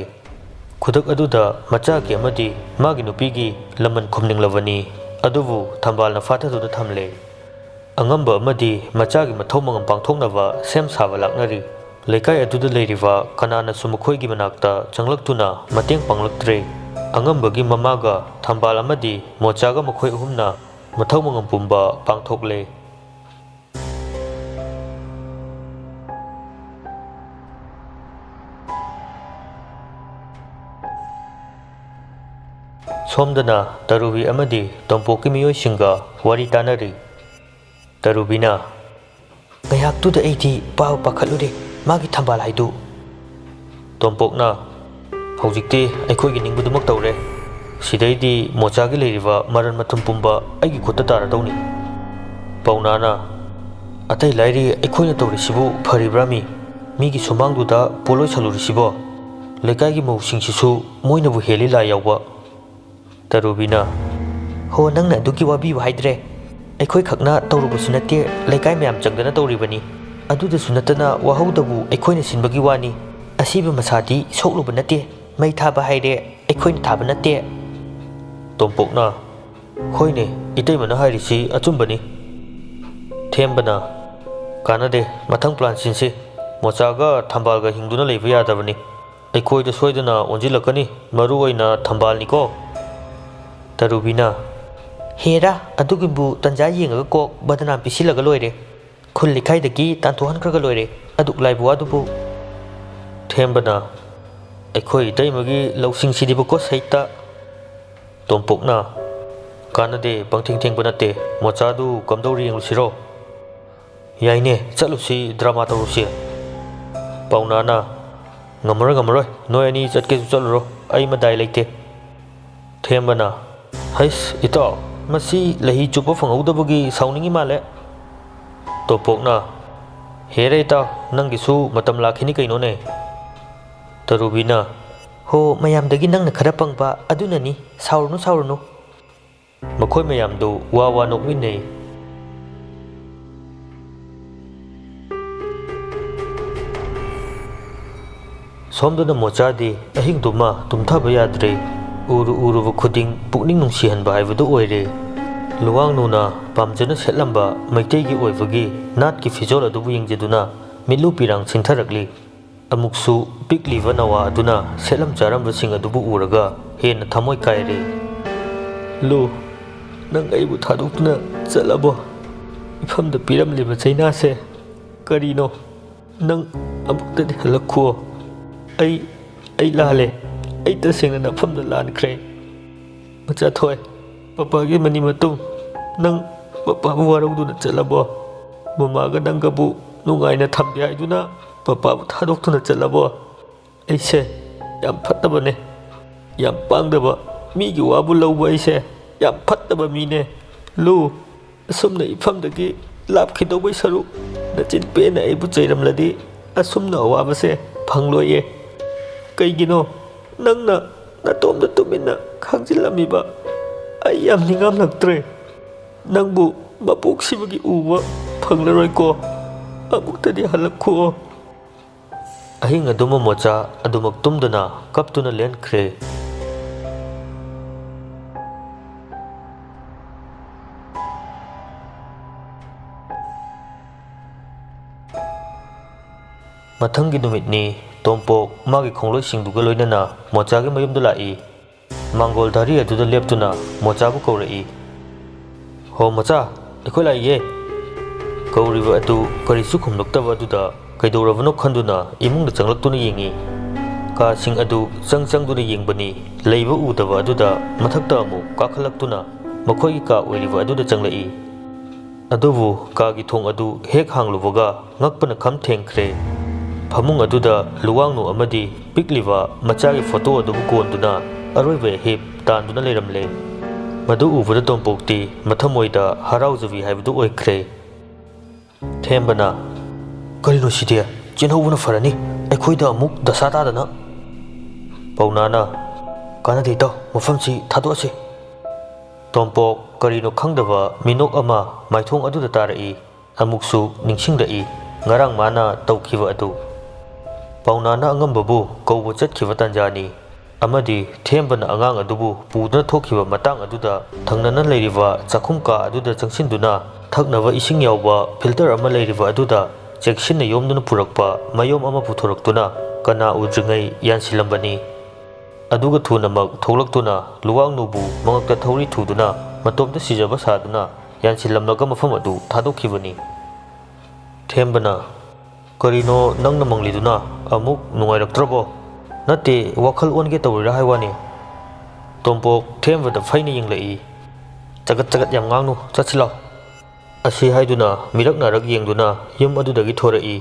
ꯈꯨꯗꯛ ꯑꯗꯨꯗ ꯃꯆꯥꯒꯤ ꯑꯃꯗꯤ ꯃꯥꯒꯤ ꯅꯨꯄꯤꯒꯤ ꯂꯃꯟ ꯈꯨꯝꯅꯤꯡꯂꯕꯅꯤ, ꯑꯗꯨꯕꯨ ꯊꯝꯕꯥꯜꯅ ꯐꯥꯊꯗꯨꯅ ꯊꯝꯂꯦ꯫ ꯑꯉꯝꯕ ꯑꯃꯗꯤ ꯃꯆꯥꯒꯤ ꯃꯊꯧ ꯃꯉꯝ ꯄꯥꯡꯊꯣꯛꯅꯕ ꯁꯦꯝ ꯁꯥꯕ ꯂꯥꯛꯅꯔꯤ꯫ ꯂꯩꯀꯥꯏ ꯑꯗꯨꯗ ꯂꯩꯔꯤꯕ ꯀꯅꯥꯅꯁꯨ ꯃꯈꯣꯏꯒꯤ ꯃꯅꯥꯛꯇ ꯆꯪꯂꯛꯇꯨꯅ ꯃꯇꯦꯡ ꯄꯥꯡꯂꯛꯇ꯭ꯔꯦ꯫ ꯑꯉꯝꯕꯒꯤ ꯃꯃꯥꯒ ꯊꯝꯕꯥꯜ ꯑꯃꯗꯤ ꯃꯣꯆꯥꯒ ꯃꯈꯣꯏ ꯑꯍꯨꯝꯅ ꯃꯊꯧ ꯃꯉꯝ ꯄꯨꯝꯕ ꯄꯥꯡꯊꯣꯛꯂꯦ꯫ ꯁꯣꯝꯗꯅ ꯇꯔꯨꯕꯤ ꯑꯃꯗꯤ ꯇꯣꯝꯄꯣꯛꯀꯤ ꯃꯤꯑꯣꯏꯁꯤꯡꯒ ꯋꯥꯔꯤ ꯇꯥꯅꯔꯤ꯫ ꯇꯔꯨꯕꯤꯅ ꯉꯥꯏꯍꯥꯛꯇꯨꯗ ꯑꯩꯗꯤ ꯄꯥꯕ ꯄꯥꯈꯠꯂꯨꯔꯦ ꯃꯥꯒꯤ ꯊꯝꯕꯥꯜ ꯍꯥꯏꯗꯨ꯫ ꯇꯣꯝꯄꯣꯛꯅ ꯍꯧꯖꯤꯛꯇꯤ ꯑꯩꯈꯣꯏꯒꯤ ꯅꯤꯡꯕꯗꯨꯃꯛ ꯇꯧꯔꯦ꯫ ꯁꯤꯗꯩꯗꯤ ꯃꯣꯆꯥꯒꯤ ꯂꯩꯔꯤꯕ ꯃꯔꯟ ꯃꯊꯨꯝ ꯄꯨꯝꯕ ꯑꯩꯒꯤ ꯈꯨꯠꯇ ꯇꯥꯔꯗꯧꯅꯤ꯫ ꯄꯥꯎꯅꯥꯅ ꯑꯇꯩ ꯂꯥꯏꯔꯤ ꯑꯩꯈꯣꯏꯅ ꯇꯧꯔꯤꯁꯤꯕꯨ ꯐꯔꯤꯕ꯭ꯔꯥ ꯃꯤꯒꯤ ꯁꯨꯃꯥꯡꯗꯨꯗ ꯄꯣꯠꯂꯣꯏ ꯁꯜꯂꯨꯔꯤꯁꯤꯕꯣ? ꯂꯩꯀꯥꯏꯒꯤ ꯃꯧꯁꯤꯡꯁꯤꯁꯨ ꯃꯣꯏꯅꯕꯨ ꯍꯦꯜꯂꯤ ꯂꯥꯏ ꯌꯥꯎꯕ꯫ ꯇꯔꯨꯕꯤꯅ ꯍꯣ ꯅꯪꯅ ꯑꯗꯨꯒꯤ ꯋꯥꯕꯤꯌꯨ ꯍꯥꯏꯗ꯭ꯔꯦ꯫ ꯑꯩꯈꯣꯏ ꯈꯛꯅ ꯇꯧꯔꯨꯕꯁꯨ ꯅꯠꯇꯦ, ꯂꯩꯀꯥꯏ ꯃꯌꯥꯝ ꯆꯪꯗꯅ ꯇꯧꯔꯤꯕꯅꯤ꯫ ꯑꯗꯨꯗꯁꯨ ꯅꯠꯇꯅ ꯋꯥꯍꯧꯗꯕꯨ ꯑꯩꯈꯣꯏꯅ ꯁꯤꯟꯕꯒꯤ ꯋꯥꯅꯤ꯫ ꯑꯁꯤꯕ ꯃꯁꯥꯗꯤ ꯁꯣꯛꯂꯨꯕ ꯅꯠꯇꯦ, ꯃꯩ ꯊꯥꯕ ꯍꯥꯏꯔꯦ ꯑꯩꯈꯣꯏꯅ ꯊꯥꯕ ꯅꯠꯇꯦ꯫ ꯇꯣꯝꯄꯣꯛꯅ ꯍꯣꯏꯅꯦ ꯏꯇꯩꯃꯅ ꯍꯥꯏꯔꯤꯁꯤ ꯑꯆꯨꯝꯕꯅꯤ꯫ ꯊꯦꯝꯕꯅ ꯀꯥꯟꯅꯗꯦ, ꯃꯊꯪ ꯄ꯭ꯂꯥꯟ ꯁꯤꯟꯁꯤ꯫ ꯃꯣꯆꯥꯒ ꯊꯝꯕꯥꯜꯒ ꯍꯤꯡꯗꯨꯅ ꯂꯩꯕ ꯌꯥꯗꯕꯅꯤ꯫ ꯑꯩꯈꯣꯏꯗ ꯁꯣꯏꯗꯅ ꯑꯣꯟꯁꯤꯜꯂꯛꯀꯅꯤ, ꯃꯔꯨ ꯑꯣꯏꯅ ꯊꯝꯕꯥꯜꯅꯤꯀꯣ꯫ ꯇꯔꯨꯕꯤꯅ ꯍꯦꯔꯥ ꯑꯗꯨꯒꯤꯕꯨ ꯇꯟꯖꯥ ꯌꯦꯡꯉꯒ ꯀꯣꯛ ꯕꯗꯅꯥꯝ ꯄꯤꯁꯤꯜꯂꯒ ꯂꯣꯏꯔꯦ꯫ ꯈꯨꯜ ꯂꯩꯀꯥꯏꯗꯒꯤ ꯇꯥꯟꯊꯣꯛꯍꯟꯈ꯭ꯔꯒ ꯂꯣꯏꯔꯦ ꯑꯗꯨꯛ ꯂꯥꯏꯕ ꯋꯥꯗꯨꯕꯨ꯫ ꯊꯦꯝꯕꯅ ꯑꯩꯈꯣꯏ ꯏꯇꯩꯃꯒꯤ ꯂꯧꯁꯤꯡꯁꯤꯗꯤꯕꯀꯣ ꯁꯩꯇ꯫ ꯇꯣꯝꯄꯣꯛꯅ ꯀꯥꯟꯅꯗꯦ, ꯄꯪꯊꯦꯡ ꯊꯦꯡꯕ ꯅꯠꯇꯦ꯫ ꯃꯣꯆꯥꯗꯨ ꯀꯝꯗꯧꯔꯤ ꯌꯦꯡꯂꯨꯁꯤꯔꯣ? ꯌꯥꯏꯅꯦ, ꯆꯠꯂꯨꯁꯤ, ꯗ꯭ꯔꯃꯥ ꯇꯧꯔꯨꯁꯤ꯫ ꯄꯥꯎꯅꯥꯅ ꯉꯝꯃꯔꯣꯏ, ꯅꯣꯏ ꯑꯅꯤ ꯆꯠꯀꯦꯁꯨ ꯆꯠꯂꯨꯔꯣ, ꯑꯩ ꯃꯗꯥꯏ ꯂꯩꯇꯦ꯫ ꯊꯦꯝꯕꯅ ꯍꯩꯁ ꯏꯇꯥꯎ, ꯃꯁꯤ ꯂꯩꯍꯤ ꯆꯨꯞꯄ ꯐꯪꯍꯧꯗꯕꯒꯤ ꯁꯥꯎꯅꯤꯡꯉꯤ ꯃꯥꯜꯂꯦ꯫ ꯇꯣꯝꯄꯣꯛꯅ ꯍꯦꯔꯦ ꯏꯇꯥꯎ, ꯅꯪꯒꯤꯁꯨ ꯃꯇꯝ ꯂꯥꯛꯈꯤꯅꯤ ꯀꯩꯅꯣꯅꯦ꯫ ꯇꯔꯨꯕꯤꯅ ꯍꯣ ꯃꯌꯥꯝꯗꯒꯤ ꯅꯪꯅ ꯈꯔ ꯄꯪꯕ ꯑꯗꯨꯅꯅꯤ, ꯁꯥꯎꯔꯨꯅꯨ꯫ ꯃꯈꯣꯏ ꯃꯌꯥꯝꯗꯨ ꯋꯥ ꯅꯣꯛꯃꯤꯟꯅꯩ꯫ ꯁꯣꯝꯗꯅ ꯃꯣꯆꯥꯗꯤ ꯑꯍꯤꯡꯗꯨꯃ ꯇꯨꯝꯊꯕ ꯌꯥꯗ꯭ꯔꯦ꯫ ꯎꯔꯨꯕ ꯈꯨꯗꯤꯡ ꯄꯨꯛꯅꯤꯡ ꯅꯨꯡꯁꯤꯍꯟꯕ ꯍꯥꯏꯕꯗꯨ ꯑꯣꯏꯔꯦ꯫ ꯂꯨꯋꯥꯡꯅꯨꯅ ꯄꯥꯝꯖꯅ ꯁꯦꯠꯂꯝꯕ ꯃꯩꯇꯩꯒꯤ ꯑꯣꯏꯕꯒꯤ ꯅꯥꯠꯀꯤ ꯐꯤꯖꯣꯜ ꯑꯗꯨꯕꯨ ꯌꯦꯡꯖꯗꯨꯅ ꯃꯤꯠꯂꯨ ꯄꯤꯔꯥꯡ ꯁꯤꯟꯊꯔꯛꯂꯤ꯫ ꯑꯃꯨꯛꯁꯨ ꯄꯤꯛꯂꯤꯕ ꯅꯋꯥ ꯑꯗꯨꯅ ꯁꯦꯠꯂꯝ ꯆꯥꯔꯝꯕꯁꯤꯡ ꯑꯗꯨꯕꯨ ꯎꯔꯒ ꯍꯦꯟꯅ ꯊꯃꯣꯏ ꯀꯥꯏꯔꯦ꯫ ꯂꯨ, ꯅꯪ ꯑꯩꯕꯨ ꯊꯥꯗꯣꯛꯇꯨꯅ ꯆꯠꯂꯕꯣ? ꯏꯐꯝꯗ ꯄꯤꯔꯝꯂꯤꯕ ꯆꯩꯅꯥꯁꯦ ꯀꯔꯤꯅꯣ? ꯅꯪ ꯑꯃꯨꯛꯇꯗꯤ ꯍꯜꯂꯛꯈꯨꯑꯣ꯫ ꯑꯩ ꯂꯥꯜꯂꯦ, ꯑꯩ ꯇꯁꯦꯡꯅ ꯅꯐꯝꯗ ꯂꯥꯟꯈ꯭ꯔꯦ꯫ ꯃꯆꯥꯊꯣꯏ, ꯄꯄꯥꯒꯤ ꯃꯅꯤ ꯃꯇꯨꯡ, ꯅꯪ ꯄꯄꯥꯕꯨ ꯋꯥꯔꯧꯗꯨꯅ ꯆꯠꯂꯕꯣ? ꯃꯃꯥꯒ ꯅꯪꯒꯕꯨ ꯅꯨꯡꯉꯥꯏꯅ ꯊꯝꯒꯦ ꯍꯥꯏꯗꯨꯅ ꯄꯄꯥꯕꯨ ꯊꯥꯗꯣꯛꯇꯨꯅ ꯆꯠꯂꯕꯣ? ꯑꯩꯁꯦ ꯌꯥꯝ ꯐꯠꯇꯕꯅꯦ, ꯌꯥꯝ ꯄꯥꯡꯗꯕ, ꯃꯤꯒꯤ ꯋꯥꯕꯨ ꯂꯧꯕ ꯑꯩꯁꯦ ꯌꯥꯝ ꯐꯠꯇꯕ ꯃꯤꯅꯦ꯫ ꯂꯨ, ꯑꯁꯨꯝꯅ ꯏꯐꯝꯗꯒꯤ ꯂꯥꯞꯈꯤꯗꯧꯕꯩ ꯁꯔꯨꯛ ꯅꯆꯤꯟ ꯄꯦꯟꯅ ꯑꯩꯕꯨ ꯆꯩꯔꯝꯂꯗꯤ ꯑꯁꯨꯝꯅ ꯑꯋꯥꯕꯁꯦ ꯐꯪꯂꯣꯏꯌꯦ꯫ ꯀꯩꯒꯤꯅꯣ ꯅꯪꯅ ꯅꯇꯣꯝꯗ ꯇꯨꯃꯤꯟꯅ ꯈꯥꯡꯖꯤꯜꯂꯝꯃꯤꯕ? ꯑꯩ ꯌꯥꯝ ꯅꯤꯡꯉꯝꯂꯛꯇ꯭ꯔꯦ꯫ ꯅꯪꯕꯨ ꯃꯄꯣꯛ ꯁꯤꯕꯒꯤ ꯎꯕ ꯐꯪꯂꯔꯣꯏꯀꯣ? ꯑꯃꯨꯛꯇꯗꯤ ꯍꯜꯂꯛꯈꯨꯑꯣ꯫ ꯑꯍꯤꯡ ꯑꯗꯨꯃ ꯃꯣꯆꯥ ꯑꯗꯨꯃꯛ ꯇꯨꯝꯗꯅ ꯀꯞꯇꯨꯅ ꯂꯦꯟꯈ꯭ꯔꯦ꯫ ꯃꯊꯪꯒꯤ ꯅꯨꯃꯤꯠꯅꯤ꯫ ꯇꯣꯝꯄꯣꯛ ꯃꯥꯒꯤ ꯈꯣꯡꯂꯣꯏꯁꯤꯡꯗꯨꯒ ꯂꯣꯏꯅꯅ ꯃꯣꯆꯥꯒꯤ ꯃꯌꯨꯝꯗ ꯂꯥꯛꯏ꯫ ꯃꯥꯡꯒꯣꯜ ꯙꯥꯔꯤ ꯑꯗꯨꯗ ꯂꯦꯞꯇꯨꯅ ꯃꯣꯆꯥꯕꯨ ꯀꯧꯔꯛꯏ꯫ ꯍꯣ ꯃꯣꯆꯥ, ꯑꯩꯈꯣꯏ ꯂꯥꯛꯏꯌꯦ꯫ ꯀꯧꯔꯤꯕ ꯑꯗꯨ ꯀꯔꯤꯁꯨ ꯈꯨꯝꯂꯛꯇꯕ ꯑꯗꯨꯗ ꯀꯩꯗꯧꯔꯕꯅꯣ ꯈꯟꯗꯨꯅ ꯏꯃꯨꯡꯗ ꯆꯪꯂꯛꯇꯨꯅ ꯌꯦꯡꯉꯤ꯫ ꯀꯥꯁꯤꯡ ꯑꯗꯨ ꯆꯪꯗꯨꯅ ꯌꯦꯡꯕꯅꯤ꯫ ꯂꯩꯕ ꯎꯗꯕ ꯑꯗꯨꯗ ꯃꯊꯛꯇ ꯑꯃꯨꯛ ꯀꯥꯈꯠꯂꯛꯇꯨꯅ ꯑꯩꯈꯣꯏꯒꯤ ꯀꯥ ꯑꯣꯏꯔꯤꯕ ꯑꯗꯨꯗ ꯆꯪꯂꯛꯏ꯫ ꯑꯗꯨꯕꯨ ꯀꯥꯒꯤ ꯊꯣꯡ ꯑꯗꯨ ꯍꯦꯛ ꯍꯥꯡꯂꯨꯕꯒ ꯉꯛꯄꯅ ꯈꯝ ꯊꯦꯡꯈ꯭ꯔꯦ꯫ ꯐꯃꯨꯡ ꯑꯗꯨꯗ ꯂꯨꯋꯥꯡꯅꯨ ꯑꯃꯗꯤ ꯄꯤꯛꯂꯤꯕ ꯃꯆꯥꯒꯤ ꯐꯣꯇꯣ ꯑꯗꯨꯕꯨ ꯀꯣꯟꯗꯨꯅ ꯑꯔꯣꯏꯕ ꯑꯍꯤꯞ ꯇꯥꯟꯗꯨꯅ ꯂꯩꯔꯝꯂꯦ꯫ ꯃꯗꯨ ꯎꯕꯗ ꯇꯣꯝꯄꯣꯛꯇꯤ ꯃꯊꯃꯣꯏꯗ ꯍꯔꯥꯎꯖꯕꯤ ꯍꯥꯏꯕꯗꯨ ꯑꯣꯏꯈ꯭ꯔꯦ꯫ ꯊꯦꯝꯕꯅ ꯀꯔꯤꯅꯣ ꯁꯤꯗꯤ ꯆꯦꯟꯍꯧꯕꯅ ꯐꯔꯅꯤ ꯑꯩꯈꯣꯏꯗ ꯑꯃꯨꯛ ꯗꯁꯥ ꯇꯥꯗꯅ꯫ ꯄꯥꯎꯅꯥꯅ ꯀꯥꯟꯅꯗꯦ ꯏꯇꯥꯎ ꯃꯐꯝꯁꯤ ꯊꯥꯗꯣꯛꯑꯁꯤ꯫ ꯇꯣꯝꯄꯣꯛ ꯀꯔꯤꯅꯣ ꯈꯪꯗꯕ ꯃꯤꯅꯣꯛ ꯑꯃ ꯃꯥꯏꯊꯣꯡ ꯑꯗꯨꯗ ꯇꯥꯔꯛꯏ꯫ ꯑꯃꯨꯛꯁꯨ ꯅꯤꯡꯁꯤꯡꯂꯛꯏ ꯉꯔꯥꯡ ꯃꯥꯅ ꯇꯧꯈꯤꯕ ꯑꯗꯨ꯫ ꯄꯥꯎꯅꯥꯅ ꯑꯉꯝꯕꯕꯨ ꯀꯧꯕ ꯆꯠꯈꯤꯕ ꯇꯥꯟꯖꯥꯅꯤ ꯑꯃꯗꯤ ꯊꯦꯝꯕꯅ ꯑꯉꯥꯡ ꯑꯗꯨꯕꯨ ꯄꯨꯗꯨꯅ ꯊꯣꯛꯈꯤꯕ ꯃꯇꯥꯡ ꯑꯗꯨꯗ ꯊꯪꯅꯅ ꯂꯩꯔꯤꯕ ꯆꯥꯛꯈꯨꯝ ꯀꯥ ꯑꯗꯨꯗ ꯆꯪꯁꯤꯟꯗꯨꯅ ꯊꯛꯅꯕ ꯏꯁꯤꯡ ꯌꯥꯎꯕ ꯐꯤꯜꯇꯔ ꯑꯃ ꯂꯩꯔꯤꯕ ꯑꯗꯨꯗ ꯆꯦꯛꯁꯤꯟꯅ ꯌꯣꯝꯗꯨꯅ ꯄꯨꯔꯛꯄ ꯃꯌꯣꯝ ꯑꯃ ꯄꯨꯊꯣꯔꯛꯇꯨꯅ ꯀꯅꯥ ꯎꯗ꯭ꯔꯤꯉꯩ ꯌꯥꯟꯁꯤꯜꯂꯝꯕꯅꯤ꯫ ꯑꯗꯨꯒ ꯊꯨꯅꯃꯛ ꯊꯣꯛꯂꯛꯇꯨꯅ ꯂꯨꯋꯥꯡꯅꯨꯕꯨ ꯃꯉꯛꯇ ꯊꯧꯔꯤ ꯊꯨꯗꯨꯅ ꯃꯇꯣꯝꯇ ꯁꯤꯖꯕ ꯁꯥꯗꯨꯅ ꯌꯥꯟꯁꯤꯜꯂꯝꯂꯒ ꯃꯐꯝ ꯑꯗꯨ ꯊꯥꯗꯣꯛꯈꯤꯕꯅꯤ꯫ ꯊꯦꯝꯕꯅ ꯀꯔꯤꯅꯣ ꯅꯪꯅ ꯃꯪꯂꯤꯗꯨꯅ ꯑꯃꯨꯛ ꯅꯨꯡꯉꯥꯏꯔꯛꯇ꯭ꯔꯕꯣ? ꯅꯠꯇꯦ ꯋꯥꯈꯜ ꯑꯣꯟꯒꯦ ꯇꯧꯔꯤꯔꯥ ꯍꯥꯏꯋꯥꯅꯤ꯫ ꯇꯣꯝꯄꯣꯛ ꯊꯦꯝꯕꯗ ꯐꯩꯅ ꯌꯦꯡꯂꯛꯏ꯫ ꯆꯒꯠ ꯆꯒꯠ ꯌꯥꯝ ꯉꯥꯡꯅꯨ ꯆꯠꯁꯤ ꯂꯥꯎ꯫ ꯑꯁꯤ ꯍꯥꯏꯗꯨꯅ ꯃꯤꯔꯛ ꯅꯥꯔꯛ ꯌꯦꯡꯗꯨꯅ ꯌꯨꯝ ꯑꯗꯨꯗꯒꯤ ꯊꯣꯔꯛꯏ꯫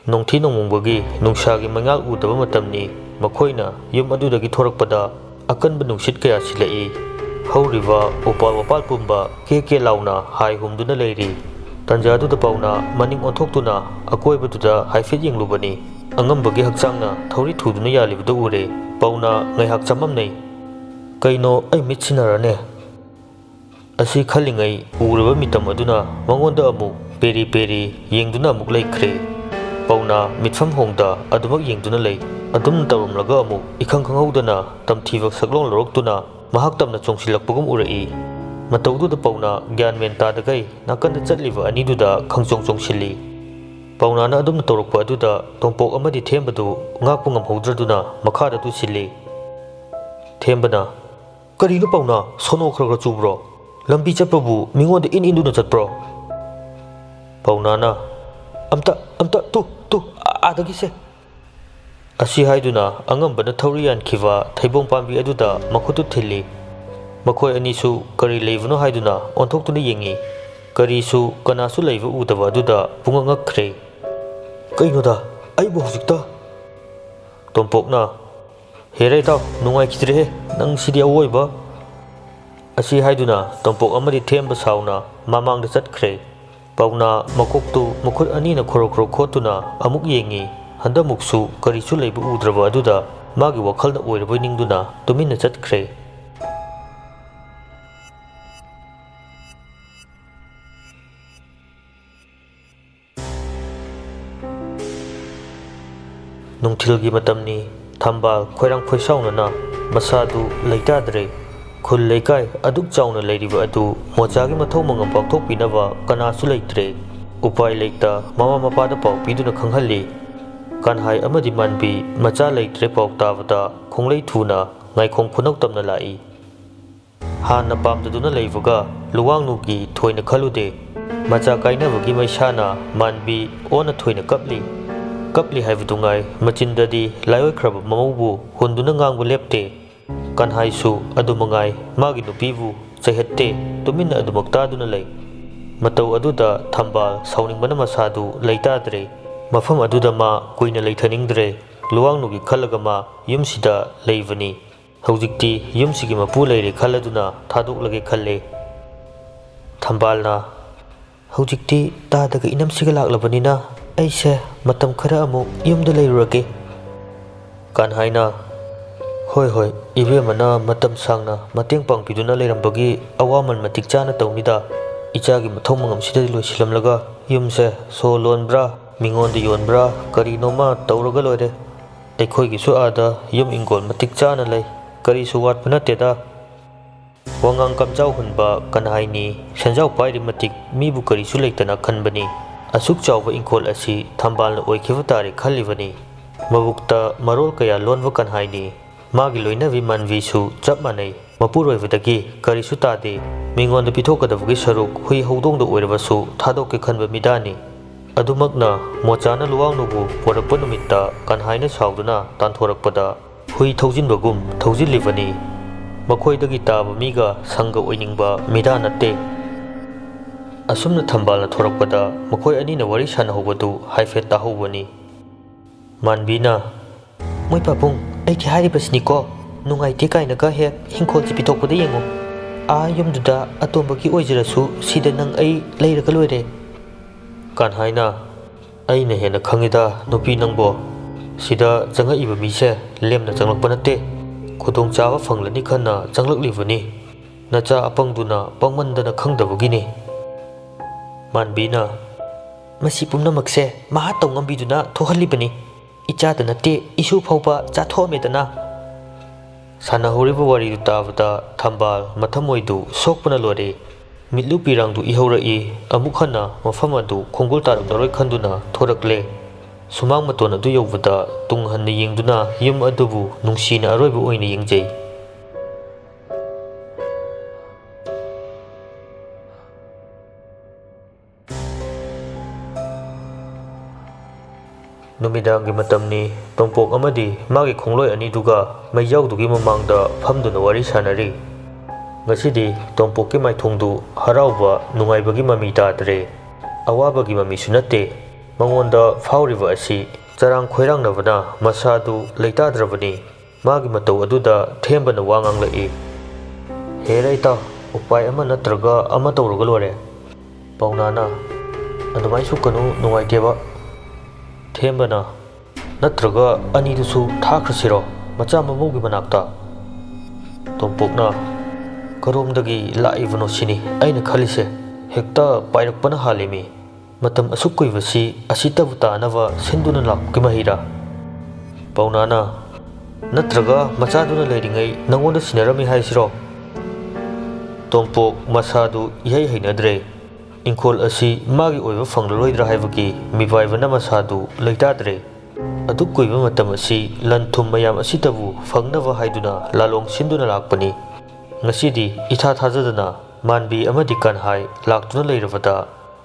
ꯅꯣꯡꯊꯤ ꯅꯣꯡꯃꯪꯕꯒꯤ ꯅꯨꯡꯁꯥꯒꯤ ꯃꯉꯥꯜ ꯎꯗꯕ ꯃꯇꯝꯅꯤ꯫ ꯃꯈꯣꯏꯅ ꯌꯨꯝ ꯑꯗꯨꯗꯒꯤ ꯊꯣꯔꯛꯄꯗ ꯑꯀꯟꯕ ꯅꯨꯡꯁꯤꯠ ꯀꯌꯥ ꯁꯤꯜꯂꯛꯏ꯫ ꯍꯧꯔꯤꯕ ꯎꯄꯥꯜ ꯋꯥꯄꯥꯜ ꯄꯨꯝꯕ ꯀꯦ ꯀꯦ ꯂꯥꯎꯅ ꯍꯥꯏ ꯍꯨꯝꯗꯨꯅ ꯂꯩꯔꯤ꯫ ꯇꯟꯖꯥꯗꯨꯗ ꯄꯥꯎꯅ ꯃꯅꯤꯡ ꯑꯣꯟꯊꯣꯛꯇꯨꯅ ꯑꯀꯣꯏꯕꯗꯨꯗ ꯍꯥꯏꯐꯦꯠ ꯌꯦꯡꯂꯨꯕꯅꯤ꯫ ꯑꯉꯝꯕꯒꯤ ꯍꯛꯆꯥꯡꯅ ꯊꯧꯔꯤ ꯊꯨꯗꯨꯅ ꯌꯥꯜꯂꯤꯕꯗꯨ ꯎꯔꯦ꯫ ꯄꯥꯎꯅ ꯉꯥꯏꯍꯥꯛ ꯆꯃꯝꯅꯩ꯫ ꯀꯩꯅꯣ ꯑꯩ ꯃꯤꯠ ꯁꯤꯟꯅꯔꯅꯦ? ꯑꯁꯤ ꯈꯜꯂꯤꯉꯩ ꯎꯔꯕ ꯃꯤꯇꯝ ꯑꯗꯨꯅ ꯃꯉꯣꯟꯗ ꯑꯃꯨꯛ ꯄꯦꯔꯤ ꯄꯦꯔꯤ ꯌꯦꯡꯗꯨꯅ ꯑꯃꯨꯛ ꯂꯩꯈ꯭ꯔꯦ꯫ ꯄꯥꯎꯅ ꯃꯤꯠꯐꯝ ꯍꯣꯡꯗ ꯑꯗꯨꯃꯛ ꯌꯦꯡꯗꯨꯅ ꯂꯩ꯫ ꯑꯗꯨꯝ ꯇꯧꯔꯝꯂꯒ ꯑꯃꯨꯛ ꯏꯈꯪ ꯈꯪꯍꯧꯗꯅ ꯇꯝꯊꯤꯕ ꯁꯛꯂꯣꯟ ꯂꯧꯔꯛꯇꯨꯅ ꯃꯍꯥꯛ ꯇꯝꯅ ꯆꯣꯡꯁꯤꯜꯂꯛꯄꯒꯨꯝ ꯎꯔꯛꯏ꯫ ꯃꯇꯧꯗꯨꯗ ꯄꯥꯎꯅ ꯒ꯭ꯌꯥꯟ ꯃꯦꯟ ꯇꯥꯗꯈꯩ ꯅꯥꯀꯟꯗ ꯆꯠꯂꯤꯕ ꯑꯅꯤꯗꯨꯗ ꯈꯪꯆꯣꯡ ꯆꯣꯡꯁꯤꯜꯂꯤ꯫ ꯄꯥꯎꯅꯥꯅ ꯑꯗꯨꯝꯅ ꯇꯧꯔꯛꯄ ꯑꯗꯨꯗ ꯇꯣꯝꯄꯣꯛ ꯑꯃꯗꯤ ꯊꯦꯝꯕꯗꯨ ꯉꯥꯛꯄ ꯉꯝꯍꯧꯗ꯭ꯔꯗꯨꯅ ꯃꯈꯥꯗ ꯇꯨꯁꯤꯜꯂꯤ꯫ ꯊꯦꯝꯕꯅ ꯀꯔꯤꯅꯣ ꯄꯥꯎꯅ ꯁꯣꯅꯣ ꯈꯔ ꯈꯔ ꯆꯨꯕ꯭ꯔꯣ? ꯂꯝꯕꯤ ꯆꯠꯄꯕꯨ ꯃꯤꯉꯣꯟꯗ ꯏꯟꯗꯨꯅ ꯆꯠꯄ꯭ꯔꯣ? ꯄꯥꯎꯅꯥꯅ ꯑꯝꯇ ꯇꯨ ꯑꯥꯗꯒꯤꯁꯦ꯫ ꯑꯁꯤ ꯍꯥꯏꯗꯨꯅ ꯑꯉꯝꯕꯅ ꯊꯧꯔꯤ ꯌꯥꯟꯈꯤꯕ ꯊꯩꯕꯣꯡ ꯄꯥꯝꯕꯤ ꯑꯗꯨꯗ ꯃꯈꯨꯠꯇꯨ ꯊꯤꯜꯂꯤ꯫ ꯃꯈꯣꯏ ꯑꯅꯤꯁꯨ ꯀꯔꯤ ꯂꯩꯕꯅꯣ ꯍꯥꯏꯗꯨꯅ ꯑꯣꯟꯊꯣꯛꯇꯨꯅ ꯌꯦꯡꯉꯤ꯫ ꯀꯔꯤꯁꯨ ꯀꯅꯥꯁꯨ ꯂꯩꯕ ꯎꯗꯕ ꯑꯗꯨꯗ ꯄꯨꯡꯉꯛ ꯉꯛꯈ꯭ꯔꯦ꯫ ꯀꯩꯅꯣꯗ ꯑꯩꯕꯨ ꯍꯧꯖꯤꯛꯇ? ꯇꯣꯝꯄꯣꯛꯅ ꯍꯦꯔꯥ ꯏꯇꯥꯎ ꯅꯨꯡꯉꯥꯏꯈꯤꯗ꯭ꯔꯦꯍꯦ ꯅꯪ ꯁꯤꯗꯤ ꯑꯋꯣꯏꯕ꯫ ꯑꯁꯤ ꯍꯥꯏꯗꯨꯅ ꯇꯣꯝꯄꯣꯛ ꯑꯃꯗꯤ ꯊꯦꯝꯕ ꯁꯥꯎꯅ ꯃꯃꯥꯡꯗ ꯆꯠꯈ꯭ꯔꯦ꯫ ꯄꯥꯎꯅ ꯃꯀꯣꯛꯇꯨ ꯃꯈꯨꯠ ꯑꯅꯤꯅ ꯈꯣꯔꯣ ꯈꯣꯔꯣ ꯈꯣꯠꯇꯨꯅ ꯑꯃꯨꯛ ꯌꯦꯡꯉꯤ꯫ ꯍꯟꯗꯃꯨꯛꯁꯨ ꯀꯔꯤꯁꯨ ꯂꯩꯕ ꯎꯗ꯭ꯔꯕ ꯑꯗꯨꯗ ꯃꯥꯒꯤ ꯋꯥꯈꯜꯅ ꯑꯣꯏꯔꯕꯣꯏ ꯅꯤꯡꯗꯨꯅ ꯇꯨꯃꯤꯟꯅ ꯆꯠꯈ꯭ꯔꯦ꯫ ꯅꯨꯡꯊꯤꯜꯒꯤ ꯃꯇꯝꯅꯤ꯫ ꯊꯝꯕꯥꯜ ꯈꯣꯏꯔꯥꯡ ꯈꯣꯏꯁꯥꯎꯅꯅ ꯃꯁꯥꯗꯨ ꯂꯩꯇꯥꯗ꯭ꯔꯦ꯫ ꯈꯨꯜ ꯂꯩꯀꯥꯏ ꯑꯗꯨꯛ ꯆꯥꯎꯅ ꯂꯩꯔꯤꯕ ꯑꯗꯨ ꯃꯣꯆꯥꯒꯤ ꯃꯊꯧ ꯃꯉꯝ ꯄꯥꯡꯊꯣꯛꯄꯤꯅꯕ ꯀꯅꯥꯁꯨ ꯂꯩꯇ꯭ꯔꯦ꯫ ꯎꯄꯥꯏ ꯂꯩꯇ ꯃꯃꯥ ꯃꯄꯥꯗ ꯄꯥꯎ ꯄꯤꯗꯨꯅ ꯈꯪꯍꯜꯂꯤ꯫ ꯀꯥꯟꯍꯥꯏ ꯑꯃꯗꯤ ꯃꯥꯟꯕꯤ ꯃꯆꯥ ꯂꯩꯇ꯭ꯔꯦ ꯄꯥꯎ ꯇꯥꯕꯗ ꯈꯣꯡꯂꯩ ꯊꯨꯅ ꯉꯥꯏꯈꯣꯡ ꯈꯨꯅꯧ ꯇꯝꯅ ꯂꯥꯛꯏ꯫ ꯍꯥꯟꯅ ꯄꯥꯝꯗꯗꯨꯅ ꯂꯩꯕꯒ ꯂꯨꯋꯥꯡꯅꯨꯒꯤ ꯊꯣꯏꯅ ꯈꯜꯂꯨꯗꯦ꯫ ꯃꯆꯥ ꯀꯥꯏꯅꯕꯒꯤ ꯃꯩꯁꯥꯅ ꯃꯥꯟꯕꯤ ꯑꯣꯟꯅ ꯊꯣꯏꯅ ꯀꯞꯂꯤ꯫ ꯀꯞꯂꯤ ꯍꯥꯏꯕꯗꯨ ꯉꯥꯏ ꯃꯆꯤꯟꯗꯗꯤ ꯂꯥꯏꯑꯣꯏꯈ꯭ꯔꯕ ꯃꯃꯧꯕꯨ ꯍꯨꯟꯗꯨꯅ ꯉꯥꯡꯕ ꯂꯦꯞꯇꯦ꯫ ꯀꯥꯟꯍꯥꯏꯁꯨ ꯑꯗꯨꯃꯉꯥꯏ ꯃꯥꯒꯤ ꯅꯨꯄꯤꯕꯨ ꯆꯩꯍꯠꯇꯦ ꯇꯨꯃꯤꯟꯅ ꯑꯗꯨꯃꯛ ꯇꯥꯗꯨꯅ ꯂꯩ꯫ ꯃꯇꯧ ꯑꯗꯨꯗ ꯊꯝꯕꯥꯜ ꯁꯥꯎꯅꯤꯡꯕꯅ ꯃꯁꯥꯗꯨ ꯂꯩꯇꯥꯗ꯭ꯔꯦ꯫ ꯃꯐꯝ ꯑꯗꯨꯗ ꯃꯥ ꯀꯨꯏꯅ ꯂꯩꯊꯅꯤꯡꯗ꯭ꯔꯦ꯫ ꯂꯨꯋꯥꯡꯅꯨꯒꯤ ꯈꯜꯂꯒ ꯃꯥ ꯌꯨꯝꯁꯤꯗ ꯂꯩꯕꯅꯤ꯫ ꯍꯧꯖꯤꯛꯇꯤ ꯌꯨꯝꯁꯤꯒꯤ ꯃꯄꯨ ꯂꯩꯔꯦ ꯈꯜꯂꯗꯨꯅ ꯊꯥꯗꯣꯛꯂꯒꯦ ꯈꯜꯂꯦ꯫ ꯊꯝꯕꯥꯜꯅ ꯍꯧꯖꯤꯛꯇꯤ ꯇꯥꯗꯒ ꯏꯅꯝꯁꯤꯒ ꯂꯥꯛꯂꯕꯅꯤꯅ ꯑꯩꯁꯦ ꯃꯇꯝ ꯈꯔ ꯑꯃꯨꯛ ꯌꯨꯝꯗ ꯂꯩꯔꯨꯔꯒꯦ꯫ ꯀꯥꯟꯍꯥꯏꯅ ꯍꯣꯏ ꯏꯕꯦꯝꯃꯅ ꯃꯇꯝ ꯁꯥꯡꯅ ꯃꯇꯦꯡ ꯄꯥꯡꯕꯤꯗꯨꯅ ꯂꯩꯔꯝꯕꯒꯤ ꯑꯋꯥꯃꯟ ꯃꯇꯤꯛ ꯆꯥꯅ ꯇꯧꯅꯤꯗ꯫ ꯏꯆꯥꯒꯤ ꯃꯊꯧ ꯃꯉꯝꯁꯤꯗ ꯂꯣꯏꯁꯤꯜꯂꯝꯂꯒ ꯌꯨꯝꯁꯦ ꯁꯣ ꯂꯣꯟꯕ꯭ꯔꯥ ꯃꯤꯉꯣꯟꯗ ꯌꯣꯟꯕ꯭ꯔꯥ ꯀꯔꯤꯅꯣꯃ ꯇꯧꯔꯒ ꯂꯣꯏꯔꯦ꯫ ꯑꯩꯈꯣꯏꯒꯤꯁꯨ ꯑꯥꯗ ꯌꯨꯝ ꯏꯪꯒꯣꯜ ꯃꯇꯤꯛ ꯆꯥꯅ ꯂꯩ ꯀꯔꯤꯁꯨ ꯋꯥꯠꯄ ꯅꯠꯇꯦꯗ꯫ ꯋꯥꯉꯥꯡ ꯀꯝꯖꯥꯎ ꯍꯨꯟꯕ ꯀꯥꯟꯍꯥꯏꯅꯤ ꯁꯦꯟꯖꯥꯎ ꯄꯥꯏꯔꯤ ꯃꯇꯤꯛ ꯃꯤꯕꯨ ꯀꯔꯤꯁꯨ ꯂꯩꯇꯅ ꯈꯟꯕꯅꯤ꯫ ꯑꯁꯨꯛ ꯆꯥꯎꯕ ꯏꯪꯈꯣꯜ ꯑꯁꯤ ꯊꯝꯕꯥꯜꯅ ꯑꯣꯏꯈꯤꯕ ꯇꯥꯔꯦ ꯈꯜꯂꯤꯕꯅꯤ꯫ ꯃꯕꯨꯛꯇ ꯃꯔꯣꯜ ꯀꯌꯥ ꯂꯣꯟꯕ ꯀꯥꯟꯍꯥꯏꯅꯤ ꯃꯥꯒꯤ ꯂꯣꯏꯅꯕꯤ ꯃꯥꯟꯕꯤꯁꯨ ꯆꯞ ꯃꯥꯟꯅꯩ꯫ ꯃꯄꯨꯔꯣꯏꯕꯗꯒꯤ ꯀꯔꯤꯁꯨ ꯇꯥꯗꯦ꯫ ꯃꯤꯉꯣꯟꯗ ꯄꯤꯊꯣꯛꯀꯗꯕꯒꯤ ꯁꯔꯨꯛ ꯍꯨꯏ ꯍꯧꯗꯣꯡꯗ ꯑꯣꯏꯔꯕꯁꯨ ꯊꯥꯗꯣꯛꯀꯦ ꯈꯟꯕ ꯃꯤꯗꯥꯅꯤ꯫ ꯑꯗꯨꯃꯛꯅ ꯃꯣꯆꯥꯅ ꯂꯨꯋꯥꯡꯅꯨꯕꯨ ꯄꯣꯔꯛꯄ ꯅꯨꯃꯤꯠꯇ ꯀꯥꯟꯍꯥꯏꯅ ꯁꯥꯎꯗꯨꯅ ꯇꯥꯟꯊꯣꯔꯛꯄꯗ ꯍꯨꯏ ꯊꯧꯖꯤꯟꯕꯒꯨꯝ ꯊꯧꯖꯤꯜꯂꯤꯕꯅꯤ꯫ ꯃꯈꯣꯏꯗꯒꯤ ꯇꯥꯕ ꯃꯤꯒ ꯁꯪꯒ ꯑꯣꯏꯅꯤꯡꯕ ꯃꯤꯗꯥ ꯅꯠꯇꯦ꯫ ꯑꯁꯨꯝꯅ ꯊꯝꯕꯥꯜꯅ ꯊꯣꯔꯛꯄꯗ ꯃꯈꯣꯏ ꯑꯅꯤꯅ ꯋꯥꯔꯤ ꯁꯥꯟꯅꯍꯧꯕꯗꯨ ꯍꯥꯏꯐꯦꯠ ꯇꯥꯍꯧꯕꯅꯤ꯫ ꯃꯥꯟꯕꯤꯅ ꯃꯣꯏ ꯄꯥꯕꯨꯡ ꯑꯩꯗꯤ ꯍꯥꯏꯔꯤꯕꯁꯤꯅꯤꯀꯣ ꯅꯨꯡꯉꯥꯏꯇꯦ ꯀꯥꯏꯅꯒ ꯍꯦꯛ ꯍꯤꯡꯈꯣꯜꯁꯤ ꯄꯤꯊꯣꯛꯄꯗ ꯌꯦꯡꯉꯨ꯫ yumduda atombaki oijirasu sida nang ai leiraga loire. Kan haina aina hena khangida nupi nangbo sida janga iba mise lemna janglak banate khudong chawa phanglani khana janglak livani nacha apangduna pangmandana khangdabagini. Manbina Masi pumnamakse maha tongambiduna thohalibani. Ichada nate isu phauba chathomedana. sanahoriba wari tabada thambal mathamoidu sokpana lore mitlu pirangdu ihaurai amukhana mafam adu khongol tarukdaroi khanduna thorakle sumang maton adu yobada tunghanna yengduna yum adubu nungsina aroibu oina yengjei. Numidangi matamni tompok amadi magi khongloi ani duga mai yaugdugi mamangda phamduna wari sanari. Ngasidi tompokki maithongdu harauba nungaibagi mami tadre awabagi mami sunate mangonda fauriba asi charang khoirangnabana masadu leitadrabani magi matau aduda thembana wanganglai. Heraita upai ama natraga ama tawruga lore. Paunana adumai sukanu nungaiteba thembana natraga anidusu thakrasiro macha mamugi manakta. Tompokna karomdagi laivano sini aina khalise hekta pairakpana halimi matam asukuivasi asitabu tanava sinduna lakki mahira. Paunana natraga machaduna leiringai nangonda sinarami haisiro. Tompok masadu ihai hainadre ingkhol asi magi oiba phanglaroidra haibagi mibaibana masadu leitadre adu kuiba matam asi lanthum mayam asitabu phangnava haiduna lalong sinduna lakpani. Ngasidi itha thajadana manbi amadi kanhai laktuna leirabada